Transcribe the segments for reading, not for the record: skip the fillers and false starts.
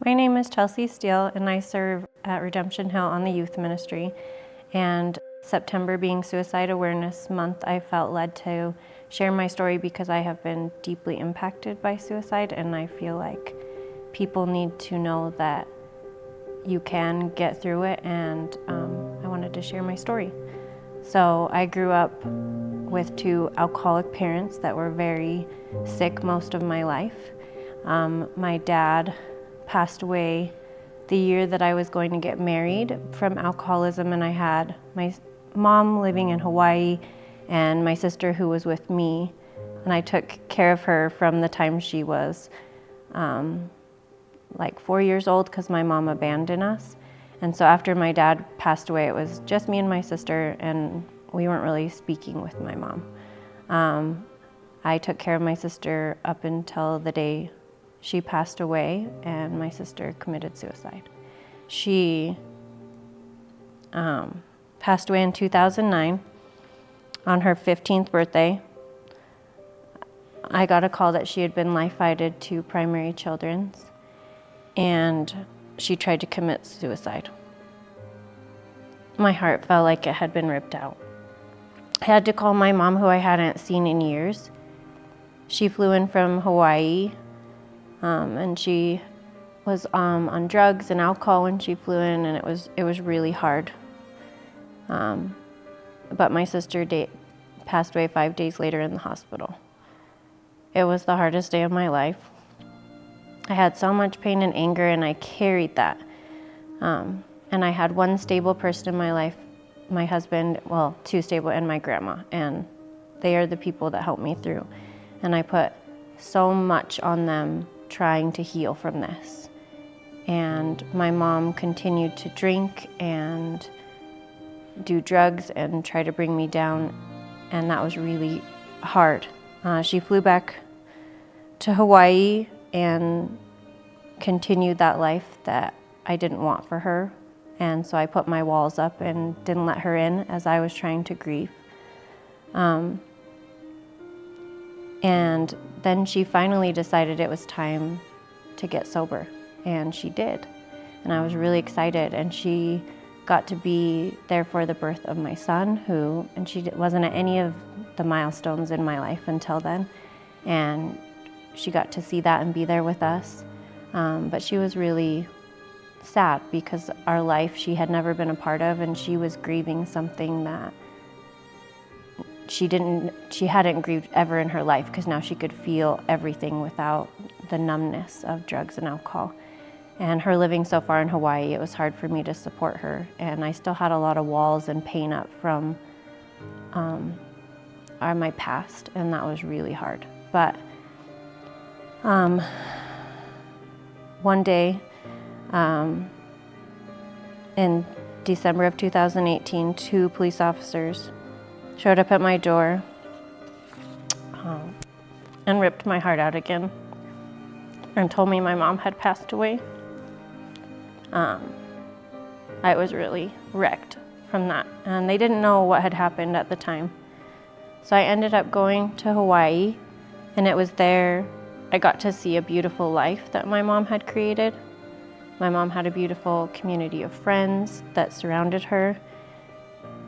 My name is Chelsie Steele, and I serve at Redemption Hill on the youth ministry. And September being Suicide Awareness Month, I felt led to share my story because I have been deeply impacted by suicide, and I feel like people need to know that you can get through it, and I wanted to share my story. So I grew up with two alcoholic parents that were very sick most of my life. My dad passed away the year that I was going to get married from alcoholism, and I had my mom living in Hawaii and my sister who was with me, and I took care of her from the time she was like 4 years old because my mom abandoned us. And so after my dad passed away, it was just me and my sister, and we weren't really speaking with my mom. I took care of my sister up until the day she passed away, and my sister committed suicide. She passed away in 2009 on her 15th birthday. I got a call that she had been life-flighted to Primary Children's, and she tried to commit suicide. My heart felt like it had been ripped out. I had to call my mom, who I hadn't seen in years. She flew in from Hawaii, and she was on drugs and alcohol when she flew in, and it was really hard. But my sister passed away 5 days later in the hospital. It was the hardest day of my life. I had so much pain and anger, and I carried that. And I had one stable person in my life, my husband, well, two stable, and my grandma, and they are the people that helped me through. And I put so much on them trying to heal from this. And my mom continued to drink and do drugs and try to bring me down, and that was really hard. She flew back to Hawaii and continued that life that I didn't want for her. And so I put my walls up and didn't let her in as I was trying to grieve. And then she finally decided it was time to get sober, and she did. And I was really excited, and she got to be there for the birth of my son, and she wasn't at any of the milestones in my life until then. And she got to see that and be there with us. But she was really sad because our life she had never been a part of, and she was grieving something that she hadn't grieved ever in her life, because now she could feel everything without the numbness of drugs and alcohol. And her living so far in Hawaii, it was hard for me to support her, and I still had a lot of walls and pain up from my past, and that was really hard. But one day in December of 2018, two police officers showed up at my door and ripped my heart out again and told me my mom had passed away. I was really wrecked from that, and they didn't know what had happened at the time. So I ended up going to Hawaii, and it was there I got to see a beautiful life that my mom had created. My mom had a beautiful community of friends that surrounded her,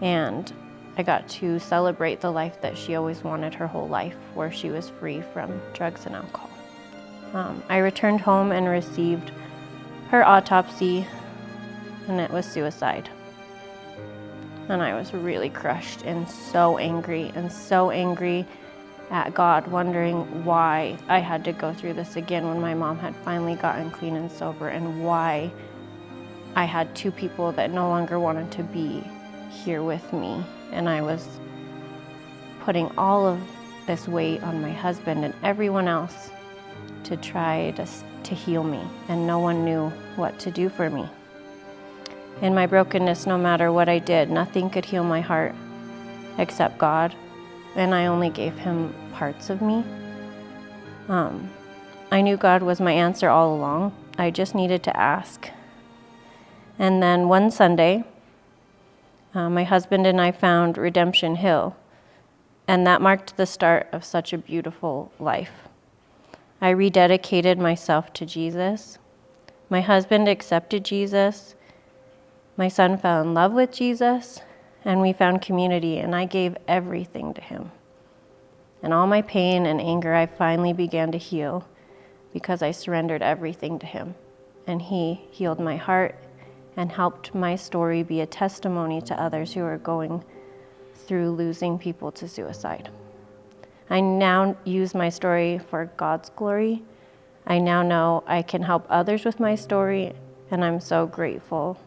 and I got to celebrate the life that she always wanted her whole life, where she was free from drugs and alcohol. I returned home and received her autopsy, and it was suicide. And I was really crushed and so angry at God, wondering why I had to go through this again when my mom had finally gotten clean and sober, and why I had two people that no longer wanted to be here with me. And I was putting all of this weight on my husband and everyone else to try to heal me, and no one knew what to do for me. In my brokenness, no matter what I did, nothing could heal my heart except God, and I only gave him parts of me. I knew God was my answer all along. I just needed to ask. And then one Sunday, my husband and I found Redemption Hill, and that marked the start of such a beautiful life. I rededicated myself to Jesus, My husband accepted Jesus. My son fell in love with Jesus, and we found community, and I gave everything to him. And all my pain and anger, I finally began to heal because I surrendered everything to him. And he healed my heart and helped my story be a testimony to others who are going through losing people to suicide. I now use my story for God's glory. I now know I can help others with my story, and I'm so grateful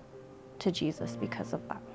to Jesus because of that.